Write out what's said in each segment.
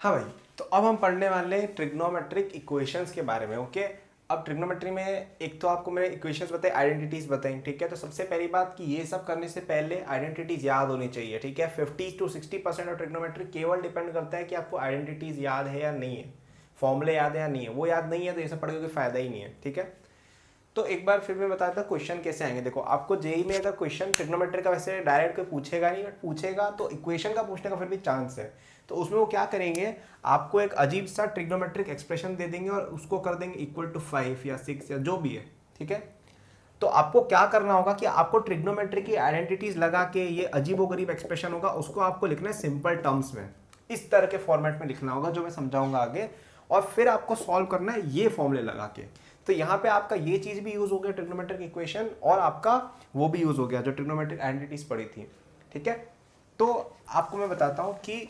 हाँ भाई, तो अब हम पढ़ने वाले हैं ट्रिग्नोमेट्रिक इक्वेशंस के बारे में। ओके, अब ट्रिग्नोमेट्री में एक तो आपको मैंने इक्वेशंस बताई, आइडेंटिटीज बताई, ठीक है। तो सबसे पहली बात कि ये सब करने से पहले आइडेंटिटीज याद होनी चाहिए, ठीक है। 50 to 60% ऑफ ट्रिग्नोमेट्री केवल डिपेंड करता है कि आपको आइडेंटिटीज याद है या नहीं है, फॉर्मूले याद है या नहीं है। वो याद नहीं है तो ये सब पढ़ के कोई फायदा ही नहीं है, ठीक है। तो एक बार फिर मैं बताता हूँ क्वेश्चन कैसे आएंगे। देखो, आपको जेई में अगर क्वेश्चन ट्रिग्नोमेट्री का वैसे डायरेक्ट कोई पूछेगा नहीं, बट पूछेगा तो इक्वेशन का पूछने का फिर भी चांस है। तो उसमें वो क्या करेंगे, आपको एक अजीब सा ट्रिग्नोमेट्रिक एक्सप्रेशन दे देंगे और उसको कर देंगे इक्वल टू 5 या 6 या जो भी है, ठीक है। तो आपको क्या करना होगा कि आपको ट्रिग्नोमेट्री की आइडेंटिटीज लगा के ये अजीबोगरीब एक्सप्रेशन होगा उसको आपको लिखना है सिंपल टर्म्स में, इस तरह के फॉर्मेट में लिखना होगा जो मैं समझाऊंगा आगे। और फिर आपको सॉल्व करना है ये फॉर्मूले लगा के। तो यहाँ पे आपका ये चीज भी यूज हो गया ट्रिग्नोमेट्रिक इक्वेशन, और आपका वो भी यूज हो गया जो ट्रिग्नोमेट्रिक आइडेंटिटीज पड़ी थी, ठीक है। तो आपको मैं बताता हूँ कि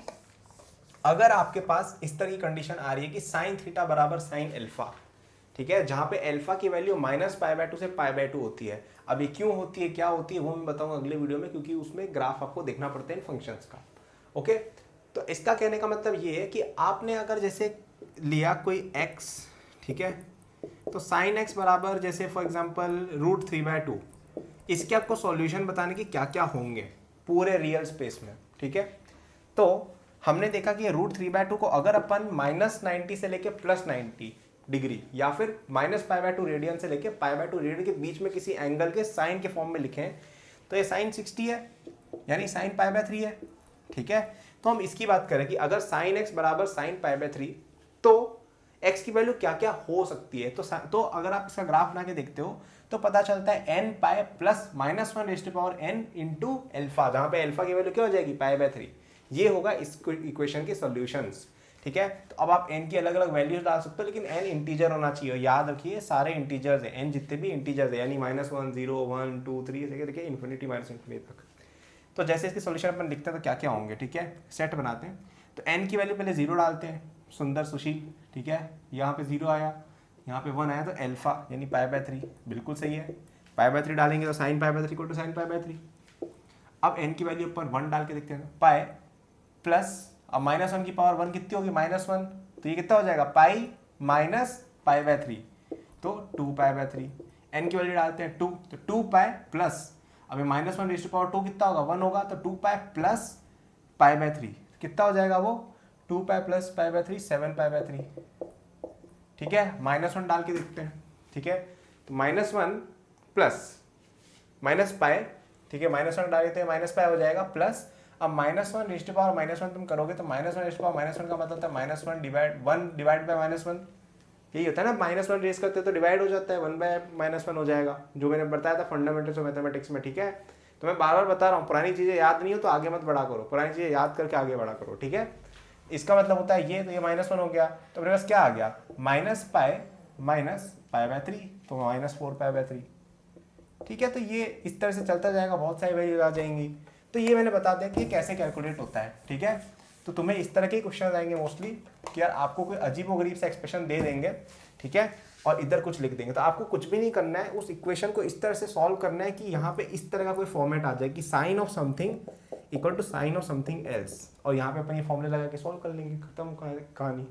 अगर आपके पास इस तरह की कंडीशन आ रही है कि साइन थीटा बराबर साइन एल्फा, ठीक है, जहां पे एल्फा की वैल्यू -π/2 से π/2 होती है। अब ये क्यों होती है, क्या होती है, वो मैं बताऊंगा अगले वीडियो में, क्योंकि उसमें ग्राफ आपको देखना पड़ता है इन फंक्शंस का। ओके, तो इसका कहने का मतलब ये है कि आपने अगर जैसे लिया कोई x, ठीक है, तो साइन x बराबर जैसे फॉर एग्जांपल √3/2, इसके आपको सॉल्यूशन बताने की क्या क्या होंगे पूरे रियल स्पेस में, ठीक है। तो हमने देखा कि √3/2 को अगर अपन -90 से लेके +90 डिग्री या फिर -π/2 रेडियन से लेके π/2 रेडियन के बीच में किसी एंगल के साइन के फॉर्म में लिखें तो ये साइन 60 है, यानी साइन π/3 है, ठीक है। तो हम इसकी बात करें कि अगर साइन x बराबर साइन π/3 तो x की वैल्यू क्या क्या हो सकती है। तो अगर आप इसका ग्राफ बना के देखते हो तो पता चलता है n pi plus -1n into alpha, जहां पे एल्फा की वैल्यू क्या हो जाएगी π/3। ये होगा इस इक्वेशन के सॉल्यूशंस, ठीक है। तो अब आप n की अलग अलग वैल्यूज डाल सकते हो, लेकिन n इंटीजर होना चाहिए। याद रखिए सारे इंटीजर्स हैं, n जितने भी इंटीजर्स हैं, यानी -1 0 1 2 3 देखिए इन्फिनिटी -इन्फिनिटी तक। तो जैसे इसके सॉल्यूशन अपन लिखते हैं तो क्या क्या होंगे, ठीक है, सेट बनाते हैं। तो n की वैल्यू पहले 0 डालते हैं, सुंदर सुशील, ठीक है। यहाँ पे 0 आया, यहाँ पे 1 आया, तो एल्फा यानी π/3 बिल्कुल सही है। π/3 डालेंगे तो साइन π/3 इक्वल टू साइन π/3। अब n की वैल्यू ऊपर 1 डाल के देखते हैं, पाई प्लस, अब -1 की पावर 1 कितनी होगी -1, तो ये कितना हो जाएगा पाई माइनस π/3, तो 2π/3। n की वैल्यू डालते हैं 2, तो 2π प्लस, अभी -1 कितना होगा 1 होगा, तो 2π प्लस π/3 कितना हो जाएगा वो 2π प्लस π/3 7π/3, ठीक है। -1 डाल के देखते हैं, ठीक है। तो -1 प्लस -π, ठीक है, -1 डाल देते हैं -π हो जाएगा प्लस, अब -1 तुम करोगे तो -1 का मतलब था -1 डिवाइड बाय -1, यही होता है ना, -1 रेस करते तो डिवाइड हो जाता है, 1/-1 हो जाएगा, जो मैंने बताया था फंडामेंटल्स ऑफ मैथमेटिक्स में, ठीक है। तो मैं बार बार बता रहा हूँ, पुरानी चीजें याद नहीं हो तो आगे मत बढ़ा करो, पुरानी चीजें याद करके आगे बढ़ा करो, ठीक है। इसका मतलब होता है ये, तो ये -1 हो गया, तो मेरे पास क्या आ गया -π माइनस π/3, तो -4π/3, ठीक है। तो ये इस तरह से चलता जाएगा, बहुत सारी वैल्यूज आ जाएंगी। तो ये मैंने बता दिया कि कैसे कैलकुलेट होता है, ठीक है। तो तुम्हें इस तरह के क्वेश्चन आएंगे मोस्टली कि यार आपको कोई अजीबोगरीब सा एक्सप्रेशन दे देंगे, ठीक है, और इधर कुछ लिख देंगे, तो आपको कुछ भी नहीं करना है, उस इक्वेशन को इस तरह से सॉल्व करना है कि यहाँ पे इस तरह का कोई फॉर्मेट आ जाए कि sine of something equal to sine of something else, और यहाँ पे अपन ये फॉर्मूले लगा के सॉल्व कर लेंगे, खत्म कहानी।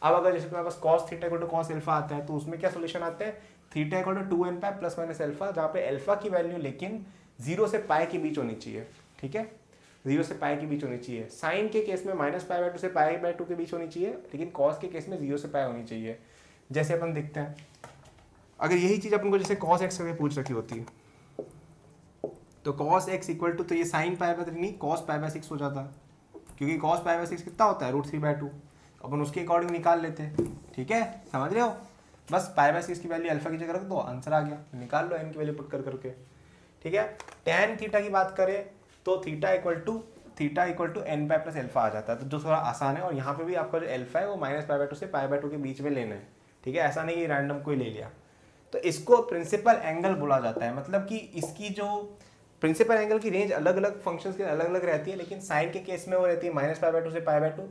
अब अगर जैसे तुम्हारे पास cos theta equal to cos alpha आता है तो उसमें क्या सोल्यूशन आते हैं, theta equal to 2n pi plus minus alpha, जहाँ पे एल्फा की वैल्यू लेकिन 0 से पाई के बीच होनी चाहिए, ठीक है, 0 से पाई के बीच होनी चाहिए। साइन के केस में -π/2 से π/2 के बीच होनी चाहिए, लेकिन कॉस के केस में 0 से पाई होनी चाहिए। जैसे अपन देखते हैं, अगर यही चीज अपन को जैसे cos x करके पूछ रखी होती तो cos x इक्वल टू, तो ये साइन π/3 नहीं cos π/6 हो जाता, क्योंकि cos π/6 कितना होता है √3/2, अपन उसके अकॉर्डिंग निकाल लेते हैं, ठीक है, समझ रहे हो। बस π/6 की वैल्यू अल्फा की जगह रख दो, आंसर आ गया, निकाल लो n की वैल्यू पुट कर करके, ठीक है। tan थीटा की बात करें तो theta equal to n pi plus alpha आ जाता है, तो जो थोड़ा आसान है। और यहाँ पे भी आपका जो एल्फा है वो -π/2 से π/2 के बीच में लेना है, ठीक है, ऐसा नहीं कि रैंडम कोई ले लिया। तो इसको प्रिंसिपल एंगल बोला जाता है, मतलब कि इसकी जो प्रिंसिपल एंगल की रेंज अलग अलग फंक्शंस के अलग अलग रहती है, लेकिन साइन के केस में वो रहती है -π/2 से π/2,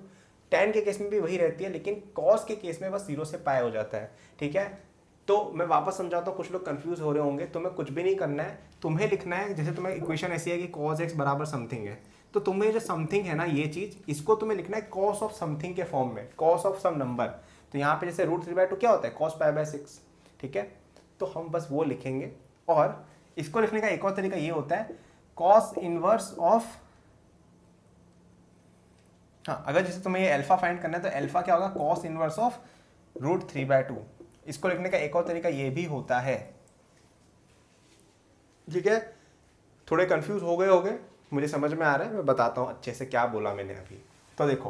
tan के केस में भी वही रहती है, लेकिन cos के केस में बस 0 से पाई हो जाता है, ठीक है। तो मैं वापस समझाता हूँ, कुछ लोग कंफ्यूज हो रहे होंगे, तुम्हें कुछ भी नहीं करना है, तुम्हें लिखना है, जैसे तुम्हें इक्वेशन ऐसी है कि cos x बराबर समथिंग है, तो तुम्हें जो समथिंग है ना ये चीज, इसको तुम्हें लिखना है कॉस ऑफ समथिंग के फॉर्म में, कॉस ऑफ सम नंबर। तो यहाँ पे जैसे √3/2 क्या होता है, कॉस π/6, ठीक है। तो हम बस वो लिखेंगे। और इसको लिखने का एक और तरीका ये होता है कॉस इनवर्स ऑफ, हाँ अगर जैसे तुम्हें ये अल्फा फाइंड करना है तो अल्फा क्या होगा, कॉस इनवर्स ऑफ √3/2। इसको लिखने का एक और तरीका ये भी होता है, ठीक है। थोड़े कंफ्यूज हो गए होगे, मुझे समझ में आ रहा है, मैं बताता हूँ अच्छे से क्या बोला मैंने अभी। तो देखो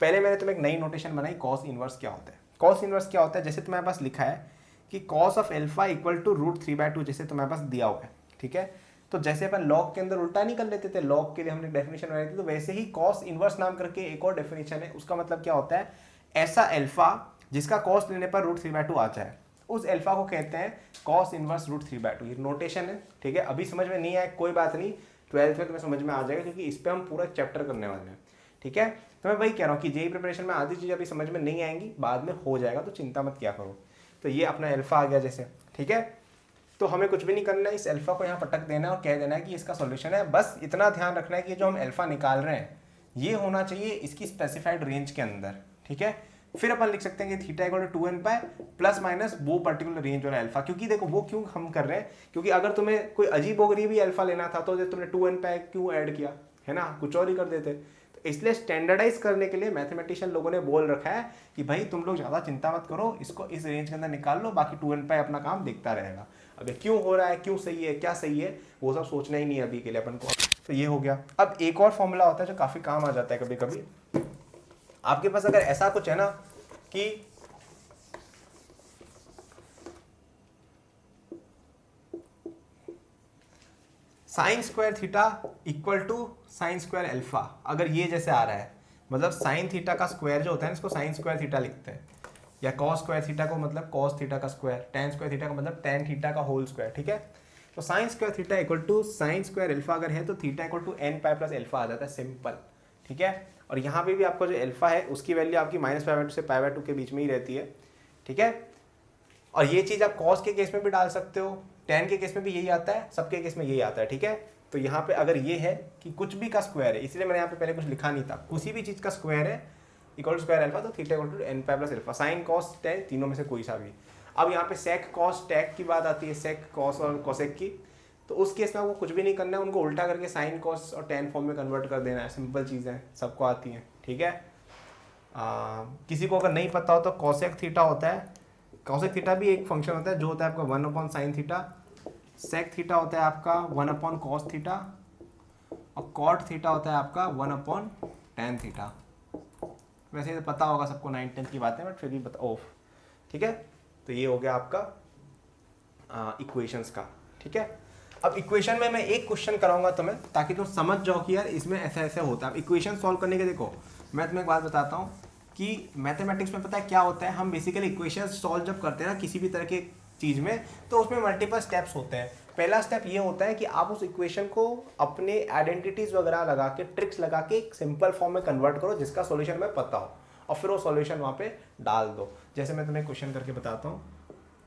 पहले मैंने तुम्हें एक नई नोटेशन बनाई, कॉस इनवर्स क्या होता है। कॉस इनवर्स क्या होता है, जैसे तुम्हारे पास लिखा है कि cos of alpha equal to √3/2, जैसे तुम्हारे पास दिया हुआ है, ठीक है। तो जैसे अपन लॉग के अंदर उल्टा नहीं कर लेते थे, लॉग के लिए हमने डेफिनेशन बनाई थी, तो वैसे ही कॉस इनवर्स नाम करके एक और डेफिनेशन है। उसका मतलब क्या होता है, ऐसा अल्फा जिसका कॉस लेने पर √3/2 आ जाए, उस अल्फा को कहते हैं कॉस इनवर्स √3/2। ये नोटेशन है, ठीक है। अभी समझ में नहीं आया कोई बात नहीं, 12th में तुम्हें समझ में आ जाएगा, क्योंकि इस पर हम पूरा चैप्टर करने वाले हैं, ठीक है। तो मैं वही कह रहा हूँ कि जेईई प्रिपरेशन में आधी चीज़ अभी समझ में नहीं आएंगी, बाद में हो जाएगा, तो चिंता मत किया करो। तो ये अपना अल्फा आ गया जैसे, ठीक है। तो हमें कुछ भी नहीं करना है, इस अल्फा को यहाँ पटक देना है और कह देना है कि इसका सॉल्यूशन है। बस इतना ध्यान रखना है कि जो हम अल्फा निकाल रहे हैं ये होना चाहिए इसकी स्पेसिफाइड रेंज के अंदर, ठीक है। फिर अपन लिख सकते हैं कि theta equal to 2n pi plus minus वो पर्टिकुलर रेंज वाला अल्फा। क्योंकि देखो वो क्यों हम कर रहे हैं, क्योंकि अगर तुम्हें कोई अजीब वगरीब भी अल्फा लेना था तो तुमने 2n पाई क्यों ऐड किया, है ना, कुछ और ही कर देते। तो इसलिए स्टैंडर्डाइज करने के लिए मैथमेटिशियन लोगों ने बोल रखा है कि भाई तुम लोग ज़्यादा चिंता मत करो, इसको इस रेंज के अंदर निकाल लो, बाकी 2n पाई अपना काम देखता रहेगा। अब ये क्यों हो रहा है, क्यों सही है, क्या सही है, वो सब सोचना ही नहीं है अभी के लिए अपन को। तो ये हो गया। अब एक और फॉर्मूला होता है जो काफ़ी काम आ जाता है कभी कभी। आपके पास अगर ऐसा कुछ है ना कि sine square theta equal to sine square alpha, अगर ये जैसे आ रहा है, मतलब साइन थीटा का स्क्वायर जो होता है इसको साइन स्क्वायर थीटा लिखते हैं, या कॉस स्क्वायर थीटा को मतलब कॉस थीटा का स्क्वायर, टेन स्क्वायर थीटा का मतलब टेन थीटा का होल स्क्वायर, ठीक है। तो sine square theta equal to sine square alpha अगर है तो theta equal to n pi plus alpha आ जाता है, सिंपल, ठीक है। और यहाँ पे भी आपका जो अल्फा है उसकी वैल्यू आपकी -π/2 से π/2 के बीच में ही रहती है, ठीक है। और ये चीज़ आप कॉस के केस में भी डाल सकते हो, टेन के केस में भी यही आता है, सबके केस में यही आता है, ठीक है। तो यहाँ पे अगर ये है कि कुछ भी का स्क्वायर है, इसलिए मैंने यहाँ पे पहले कुछ लिखा नहीं था, किसी भी चीज़ का स्क्वायर है इक्वल टू स्क्वायर अल्फा, तो theta equal to n pi plus alpha, sine cos tan तीनों में से कोई सा भी। अब यहाँ पे सेक कॉस टेक की बात आती है, सेक कॉस और कॉसेक की, तो उस केस में आपको कुछ भी नहीं करना है, उनको उल्टा करके साइन कॉस और टेन फॉर्म में कन्वर्ट कर देना है, सिंपल चीज़ है, सबको आती है, ठीक है। किसी को अगर नहीं पता हो तो कॉसेक थीटा होता है, कॉसेक थीटा भी एक फंक्शन होता है जो होता है आपका 1/sin थीटा, सेक थीटा होता है आपका 1/cos थीटा, और कॉट थीटा होता है आपका 1/tan थीटा। वैसे तो पता होगा सबको, 9th-10th की बात है, बट फिर भी बता ओफ, ठीक है। तो ये हो गया आपका इक्वेशंस का, ठीक है। अब इक्वेशन में मैं एक क्वेश्चन कराऊंगा तुम्हें ताकि तुम समझ जाओ कि यार इसमें ऐसा ऐसा होता है। इक्वेशन सॉल्व करने के, देखो मैं तुम्हें एक बात बताता हूँ कि मैथमेटिक्स में पता है क्या होता है, हम बेसिकली इक्वेशन सॉल्व जब करते हैं ना किसी भी तरह की चीज़ में, तो उसमें मल्टीपल स्टेप्स होते हैं। पहला स्टेप ये होता है कि आप उस इक्वेशन को अपने आइडेंटिटीज वगैरह लगा के, ट्रिक्स लगा के एक सिंपल फॉर्म में कन्वर्ट करो जिसका सॉल्यूशन में पता हो, और फिर वो सॉल्यूशन वहाँ पे डाल दो। जैसे मैं तुम्हें क्वेश्चन करके बताता हूँ,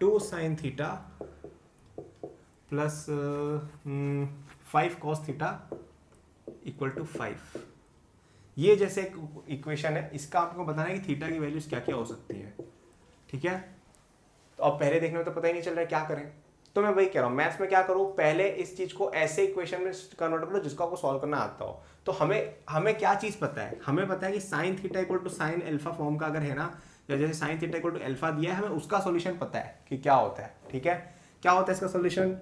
2 sin theta plus 5 cos theta equal to 5, ये जैसे एक इक्वेशन है, इसका आपको बताना है कि थीटा की वैल्यूज क्या क्या हो सकती है, ठीक है। तो अब पहले देखने में तो पता ही नहीं चल रहा है क्या करें, तो मैं वही कह रहा हूँ मैथ्स में क्या करूँ, पहले इस चीज को ऐसे इक्वेशन में कन्वर्ट करो जिसको आपको सॉल्व करना आता हो। तो हमें क्या चीज पता है, हमें पता है कि sine theta equal to sine alpha form का अगर है ना, या जैसे sine theta equal to alpha दिया है, हमें उसका सॉल्यूशन पता है कि क्या होता है, ठीक है। क्या होता है इसका सॉल्यूशन,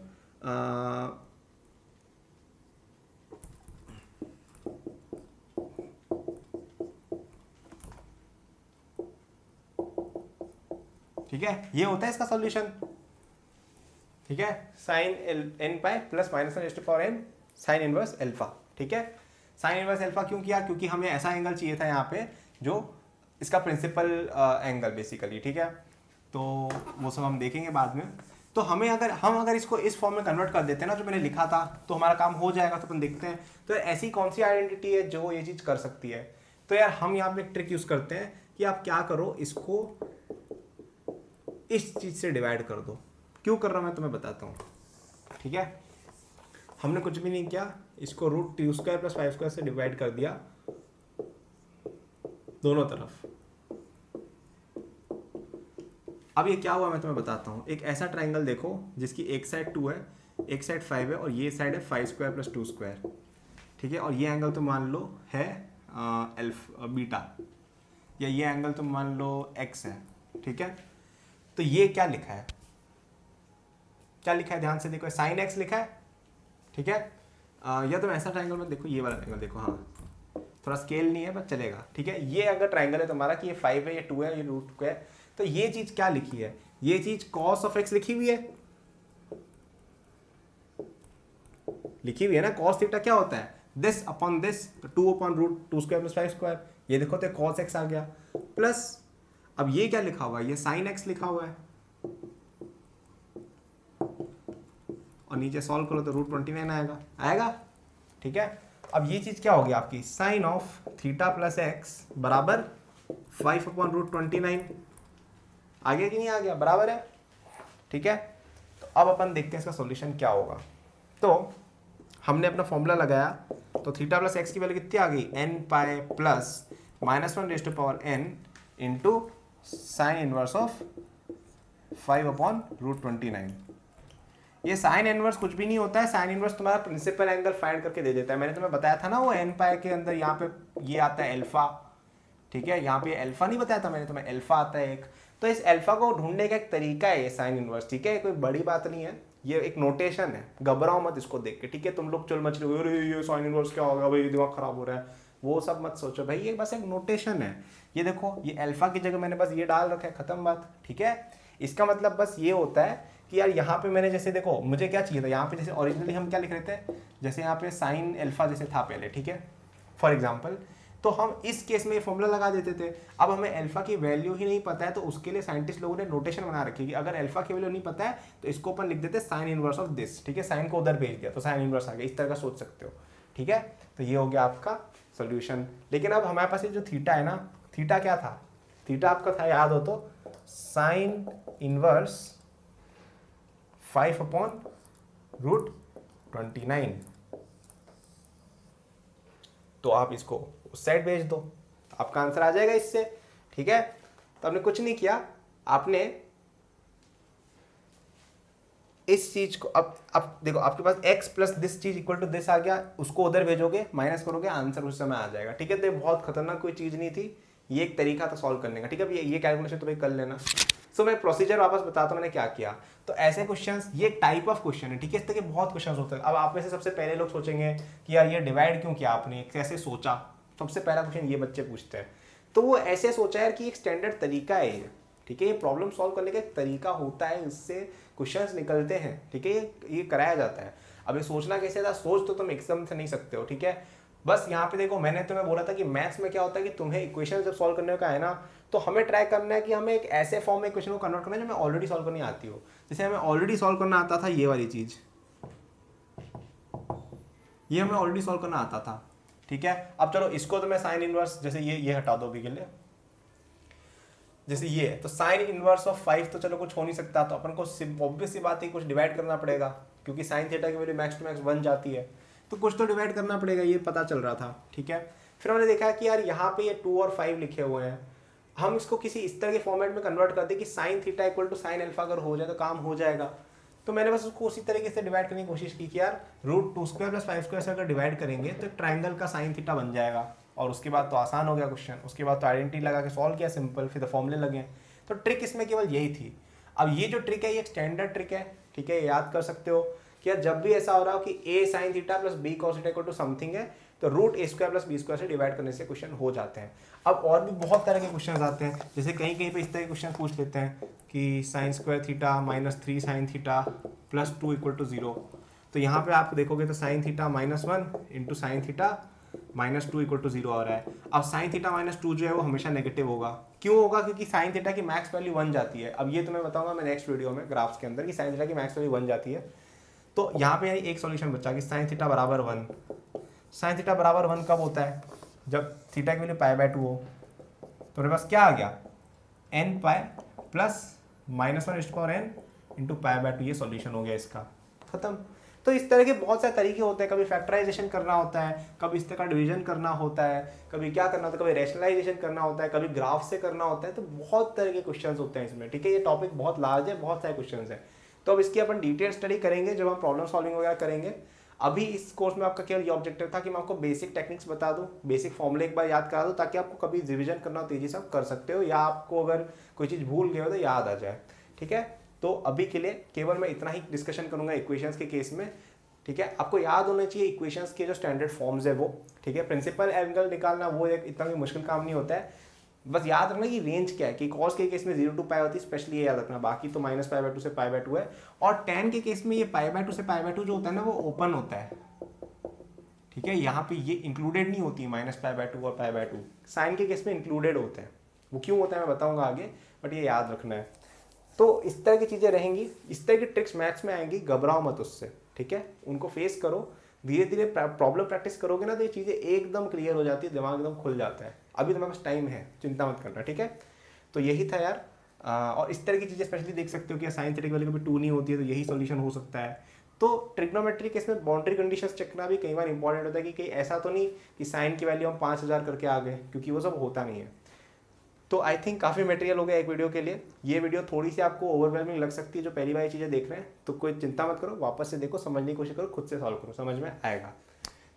ठीक है, ये होता है इसका सॉल्यूशन, ठीक है, sine n pi plus -1/n sine inverse alpha, ठीक है। साइन इनवर्स अल्फा क्यों किया, क्योंकि हमें ऐसा एंगल चाहिए था यहाँ पे जो इसका प्रिंसिपल एंगल बेसिकली, ठीक है। तो वो सब हम देखेंगे बाद में। तो हम अगर इसको इस फॉर्म में कन्वर्ट कर देते हैं ना जो मैंने लिखा था, तो हमारा काम हो जाएगा। तो अपन देखते हैं तो ऐसी कौन सी आइडेंटिटी है जो ये चीज़ कर सकती है। तो यार हम यहाँ पे एक ट्रिक यूज़ करते हैं कि आप क्या करो, इसको इस चीज़ से डिवाइड कर दो। क्यों कर रहा हूँ मैं तुम्हें बताता हूँ, ठीक है। हमने कुछ भी नहीं किया, इसको root two square plus 5 square से डिवाइड कर दिया दोनों तरफ। अब ये क्या हुआ मैं तुम्हें बताता हूँ। एक ऐसा ट्राइंगल देखो जिसकी एक साइड 2 है, एक साइड 5 है, और ये साइड है 5 स्क्वायर प्लस 2 स्क्वायर, ठीक है। और ये एंगल तुम मान लो है बीटा, या ये एंगल तुम मान लो एक्स है, ठीक है। तो ये क्या लिखा है, क्या लिखा है ध्यान से देखो, साइन एक्स लिखा है, ठीक है। या तुम ऐसा ट्राइंगल में देखो, ये वाला ट्राइंगल देखो, हाँ थोड़ा स्केल नहीं है बस चलेगा, ठीक है। ये अगर ट्राइंगल है तुम्हारा कि ये 5 है, ये 2 है, ये रूट है, तो ये चीज क्या लिखी है, ये चीज कॉस ऑफ एक्स लिखी हुई है, लिखी हुई है ना। कॉस थीटा क्या होता है, दिस अपॉन दिस, तो 2 upon root 2 square plus 5 square, ये देखो तो कॉस एक्स आ गया, प्लस अब ये क्या लिखा हुआ है, ये साइन एक्स लिखा हुआ है, और नीचे सॉल्व करो तो रूट 29 आएगा, आएगा, ठीक है। अब ये चीज क्या होगी आपकी, sine of theta plus x बराबर 5 अपॉन रूट 29, आ गया कि नहीं आ गया, बराबर है, ठीक है। तो अब अपन देखते हैं इसका सॉल्यूशन क्या होगा। तो हमने अपना फॉर्मूला लगाया, तो थीटा प्लस एक्स की वैल्यू कितनी आ गई, n pi plus -1 raise to power n into sine inverse of 5 upon root 29। ये साइन इनवर्स कुछ भी नहीं होता है, साइन इनवर्स तुम्हारा प्रिंसिपल एंगल फाइंड करके दे देता है। मैंने तुम्हें बताया था ना वो एन पाई के अंदर यहाँ पे ये आता है एल्फा, ठीक है। यहाँ पे अल्फा नहीं बताया था मैंने तुम्हें, अल्फा आता है एक, तो इस अल्फा को ढूंढने का एक तरीका है ये साइन इनवर्स, ठीक है। कोई बड़ी बात नहीं है, ये एक नोटेशन है, घबराओ मत इसको देख के, ठीक है। तुम लोग चल मच रहे हो, अरे ये साइन इनवर्स क्या होगा भाई, दिमाग खराब हो रहा है, वो सब मत सोचो भाई, ये बस एक नोटेशन है। ये देखो, ये अल्फा की जगह मैंने बस ये डाल रखा है, खत्म बात, ठीक है। इसका मतलब बस ये होता है कि यार यहाँ पे मैंने जैसे देखो मुझे क्या चाहिए था, यहाँ पे जैसे ओरिजिनली हम क्या लिख रहे थे, जैसे यहाँ पे साइन अल्फा जैसे था पहले, ठीक है, फॉर एग्जाम्पल, तो हम इस केस में ये फॉर्मूला लगा देते थे। अब हमें अल्फा की वैल्यू ही नहीं पता है, तो उसके लिए साइंटिस्ट लोगों ने नोटेशन बना रखी है कि अगर अल्फा की वैल्यू नहीं पता है तो इसको अपन लिख देते साइन इनवर्स ऑफ दिस, ठीक है। साइन को उधर भेज दिया तो साइन इनवर्स आ गया, इस तरह का सोच सकते हो, ठीक है। तो ये हो गया आपका सोल्यूशन। लेकिन अब हमारे पास ये जो थीटा है ना, थीटा क्या था, थीटा आपका था याद हो तो साइन इनवर्स 5 अपॉन रूट 29। तो आप इसको उस साइड भेज दो, आपका आंसर आ जाएगा इससे, ठीक है। तो आपने कुछ नहीं किया, आपने इस चीज को अब देखो आपके पास x प्लस दिस चीज इक्वल टू दिस आ गया, उसको उधर भेजोगे, माइनस करोगे, आंसर उस समय आ जाएगा, ठीक है। तो ये बहुत खतरनाक कोई चीज नहीं थी, ये एक तरीका था सॉल्व करने का, ठीक है। ये कैलकुलेशन तो भाई कर लेना। सो मैं प्रोसीजर वापस बताता हूँ मैंने क्या किया। तो ऐसे क्वेश्चंस, ये टाइप ऑफ क्वेश्चन है, ठीक है। इस तरह के बहुत क्वेश्चंस होते हैं। अब आप में से सबसे पहले लोग सोचेंगे कि यार ये डिवाइड क्यों किया आपने, कैसे सोचा, सबसे पहला क्वेश्चन ये बच्चे पूछते हैं। तो वो ऐसे सोचा यार कि एक स्टैंडर्ड तरीका है ये, ठीक है। ये प्रॉब्लम सॉल्व करने का एक तरीका होता है, इससे क्वेश्चंस निकलते हैं, ठीक है। ये कराया जाता है। अब ये सोचना कैसे था, सोच तो तुम एकदम से नहीं सकते हो, ठीक है। बस यहाँ पे देखो, मैंने तुम्हें बोला था कि मैथ्स में क्या होता है कि तुम्हें इक्वेशन जब सॉल्व करने का है ना, तो हमें ट्राई करना है कि हमें एक ऐसे फॉर्म में इक्वेशन को कन्वर्ट करना है जो हमें ऑलरेडी सॉल्व करनी आती हो। जैसे हमें ऑलरेडी सॉल्व करना आता था ये वाली चीज, ये हमें ऑलरेडी सॉल्व करना आता था, ठीक है। अब चलो इसको तो मैं साइन इनवर्स, जैसे ये हटा दो अभी के लिए, जैसे ये तो साइन इनवर्स ऑफ 5 तो चलो कुछ हो नहीं सकता, तो अपन को ऑब्वियस सी बात है कुछ डिवाइड करना पड़ेगा, क्योंकि साइन थीटा की वैल्यू मैक्स टू मैक्स 1 जाती है, तो कुछ तो डिवाइड करना पड़ेगा, ये पता चल रहा था, ठीक है। फिर हमने देखा कि यार यहाँ पे ये 2 और 5 लिखे हुए हैं, हम इसको किसी इस तरह के फॉर्मेट में कन्वर्ट कर दे कि sine theta equal to sine alpha अगर हो जाए तो काम हो जाएगा। तो मैंने बस उसको उसी तरीके से डिवाइड करने की कोशिश की कि यार रूट 2 स्क्वायर प्लस 5 स्क्वायर से अगर डिवाइड करेंगे तो ट्राइंगल का साइन थीटा बन जाएगा, और उसके बाद तो आसान हो गया क्वेश्चन। उसके बाद तो आइडेंटिटी लगा के सॉल्व किया सिंपल, फिर तो फॉर्मूले लगे। तो ट्रिक इसमें केवल यही थी। अब ये जो ट्रिक है ये स्टैंडर्ड ट्रिक है, ठीक है, याद कर सकते हो कि यार जब भी ऐसा हो रहा हो कि a sine theta plus b cos theta equal to something है, तो root a square plus b square से डिवाइड करने से क्वेश्चन हो जाते हैं। अब और भी बहुत तरह के क्वेश्चन आते हैं, जैसे कहीं कहीं पे इस तरह के क्वेश्चन पूछ लेते हैं कि sine square theta minus 3 sine theta plus 2 equal to 0। तो यहाँ पे आप देखोगे तो sine theta -1 into sine theta -2 equal to 0 आ रहा है। अब साइन थीटा -2 जो है वो हमेशा नेगेटिव होगा, क्यों होगा, क्योंकि साइन थीटा की मैक्स वैल्यू 1 जाती है। अब ये तुम्हें बताऊंगा मैं नेक्स्ट वीडियो में ग्राफ्स के अंदर कि साइन थीटा की मैक्स वैल्यू 1 जाती है। तो यहाँ पे एक सॉल्यूशन बचा कि साइन थीटा बराबर 1। साइन थीटा बराबर 1 कब होता है, जब थीटा की वैल्यू π/2 हो। तो मेरे पास क्या आ गया, n pi plus -1 n into π/2, ये सॉल्यूशन हो गया इसका, खत्म। तो इस तरह के बहुत सारे तरीके होते हैं, कभी फैक्टराइजेशन करना होता है, कभी इस तरह का डिवीजन करना होता है, कभी क्या करना होता है, कभी रैशनलाइजेशन करना होता है, कभी ग्राफ से करना होता है। तो बहुत तरह के क्वेश्चंस होते हैं इसमें, ठीक है। ये टॉपिक बहुत लार्ज है, बहुत सारे क्वेश्चंस हैं। तो अब इसकी अपन डिटेल स्टडी करेंगे जब हम प्रॉब्लम सॉल्विंग वगैरह करेंगे। अभी इस कोर्स में आपका केवल ये ऑब्जेक्टिव था कि मैं आपको बेसिक टेक्निक्स बता दूं, बेसिक फॉर्मूले एक बार याद करा दूं, ताकि आपको कभी रिवीजन करना हो तेजी से आप कर सकते हो, या आपको अगर कोई चीज़ भूल गए हो तो याद आ जाए, ठीक है। तो अभी के लिए केवल मैं इतना ही डिस्कशन करूंगा इक्वेशंस के केस में, ठीक है। आपको याद होना चाहिए इक्वेशंस के जो स्टैंडर्ड फॉर्म्स है वो, ठीक है। प्रिंसिपल एंगल निकालना वो एक इतना भी मुश्किल काम नहीं होता है, बस याद रखना कि रेंज क्या है, कि कॉस के केस में 0 to पाई होती है, स्पेशली ये याद रखना। बाकी तो -π/2 से π/2 है, और tan के केस में ये π/2 से π/2 जो होता है ना वो ओपन होता है, ठीक है। यहाँ पे ये इंक्लूडेड नहीं होती है -π/2 और π/2, साइन के केस में इंक्लूडेड होते हैं। वो क्यों होता है मैं बताऊंगा आगे, बट ये याद रखना है। तो इस तरह की चीज़ें रहेंगी, इस तरह की ट्रिक्स मैथ्स में आएंगी, घबराओ मत उससे, ठीक है। उनको फेस करो, धीरे धीरे प्रॉब्लम प्रैक्टिस करोगे ना तो ये चीज़ें एकदम क्लियर हो जाती है, दिमाग एकदम खुल जाता है। अभी तुम्हारे पास टाइम है, चिंता मत करना, ठीक है। तो यही था यार। और इस तरह की चीज़ें स्पेशली देख सकते हो कि साइन थीटा की वैल्यू कभी 2 नहीं होती है, तो यही सॉल्यूशन हो सकता है। तो ट्रिग्नोमेट्री के इसमें बाउंड्री कंडीशंस चेक करना भी कई बार इंपॉर्टेंट होता है, कि कहीं ऐसा तो नहीं कि साइन की वैल्यू हम 5000 करके आ गए, क्योंकि वो सब होता नहीं है। तो आई थिंक काफ़ी मटेरियल हो गया एक वीडियो के लिए। ये वीडियो थोड़ी सी आपको ओवरवेलमिंग लग सकती है जो पहली बार चीज़ें देख रहे हैं, तो कोई चिंता मत करो, वापस से देखो, समझने की कोशिश करो, खुद से सॉल्व करो, समझ में आएगा।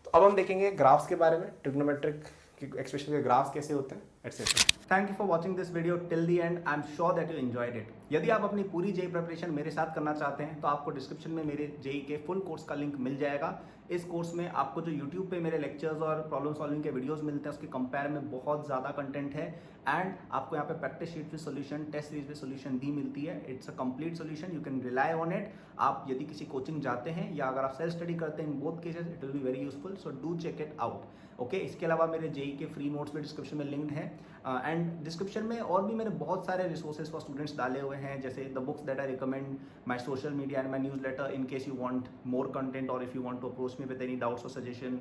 तो अब हम देखेंगे ग्राफ्स के बारे में, ट्रिग्नोमेट्रिक एक्सप्रेशन के ग्राफ्स कैसे होते हैं etcetera. Thank you for watching this video till the end. I am sure that you enjoyed it. यदि आप अपनी पूरी जेई प्रिपरेशन मेरे साथ करना चाहते हैं तो आपको डिस्क्रिप्शन में मेरे जेई के फुल कोर्स का लिंक मिल जाएगा। इस कोर्स में आपको जो यूट्यूब पे मेरे लेक्चर्स और प्रॉब्लम सॉल्विंग के वीडियोस मिलते हैं उसके कंपेयर में बहुत ज़्यादा कंटेंट है, एंड आपको यहाँ पे practice sheet with solution, test series with solution दी मिलती है। It's a complete solution, you can rely on it. आप यदि किसी कोचिंग जाते हैं या अगर आप सेल्फ स्टडी करते हैं, in both cases it will be very useful, so do check it out, okay. इसके अलावा मेरे जेई के फ्री नोट्स भी डिस्क्रिप्शन में लिंक्ड हैं, एंड डिस्क्रिप्शन में और भी मैंने बहुत सारे रिसोर्सेज फॉर स्टूडेंट्स डाले हुए हैं, जैसे the books that I recommend, my social media and my newsletter in case you want more content, और if you want to approach me with any doubts और सजेशन।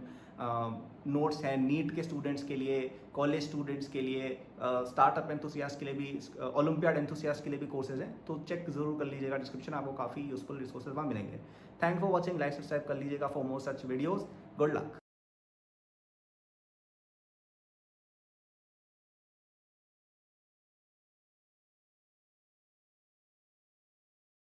नोट्स हैं NEET के students के लिए, कॉलेज स्टूडेंट्स के लिए, startup enthusiast के लिए भी, ओलंपियाड एंथुसियास्ट के लिए भी कोर्सेज हैं, तो चेक जरूर कर लीजिएगा डिस्क्रिप्शन, आपको काफ़ी यूजफुल रिसोर्सेज वहाँ मिलेंगे। Thank for watching, like subscribe कर लीजिएगा for more such videos. Good luck.